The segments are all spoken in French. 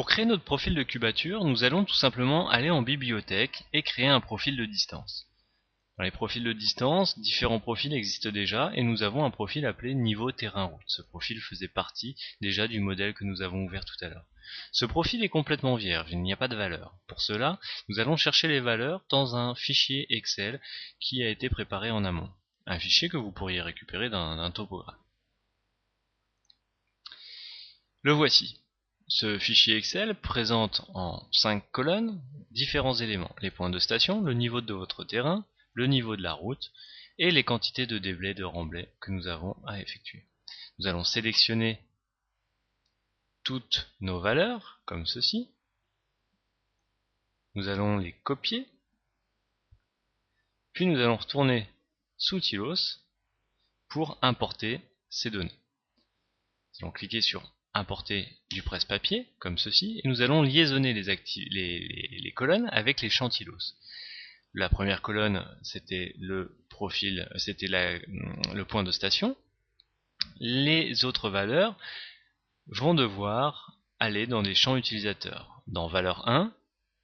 Pour créer notre profil de cubature, nous allons tout simplement aller en bibliothèque et créer un profil de distance. Dans les profils de distance, différents profils existent déjà et nous avons un profil appelé niveau terrain-route. Ce profil faisait partie déjà du modèle que nous avons ouvert tout à l'heure. Ce profil est complètement vierge, il n'y a pas de valeur. Pour cela, nous allons chercher les valeurs dans un fichier Excel qui a été préparé en amont. Un fichier que vous pourriez récupérer d'un topographe. Le voici. Ce fichier Excel présente en 5 colonnes différents éléments. Les points de station, le niveau de votre terrain, le niveau de la route et les quantités de déblais de remblais que nous avons à effectuer. Nous allons sélectionner toutes nos valeurs, comme ceci. Nous allons les copier. Puis nous allons retourner sous Tilos pour importer ces données. Nous allons cliquer sur importer du presse-papier, comme ceci, et nous allons liaisonner les colonnes avec les champs Tilos. La première colonne, c'était le profil, c'était le point de station. Les autres valeurs vont devoir aller dans des champs utilisateurs. Dans valeur 1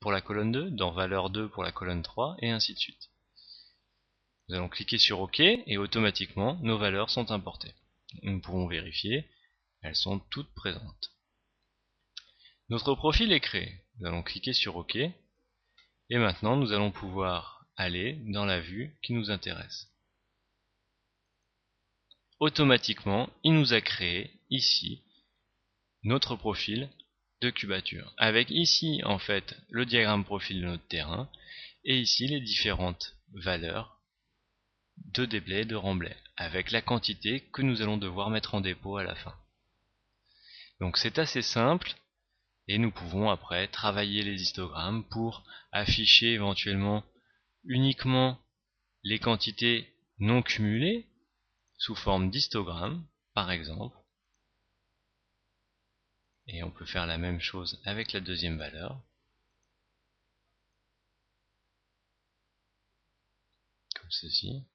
pour la colonne 2, dans valeur 2 pour la colonne 3, et ainsi de suite. Nous allons cliquer sur OK et automatiquement nos valeurs sont importées. Nous pouvons vérifier, elles sont toutes présentes. Notre profil est créé. Nous allons cliquer sur OK. Et maintenant, nous allons pouvoir aller dans la vue qui nous intéresse. Automatiquement, il nous a créé ici notre profil de cubature. Avec ici, en fait, le diagramme profil de notre terrain et ici les différentes valeurs de déblais et de remblais avec la quantité que nous allons devoir mettre en dépôt à la fin. Donc c'est assez simple. Et nous pouvons après travailler les histogrammes pour afficher éventuellement uniquement les quantités non cumulées sous forme d'histogramme, par exemple. Et on peut faire la même chose avec la deuxième valeur. Comme ceci.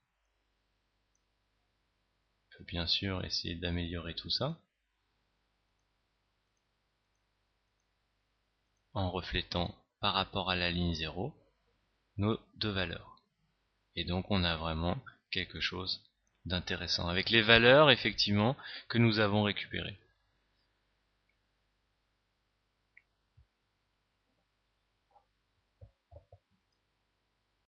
On peut bien sûr essayer d'améliorer tout ça en reflétant par rapport à la ligne 0 nos deux valeurs. Et donc on a vraiment quelque chose d'intéressant avec les valeurs effectivement que nous avons récupérées.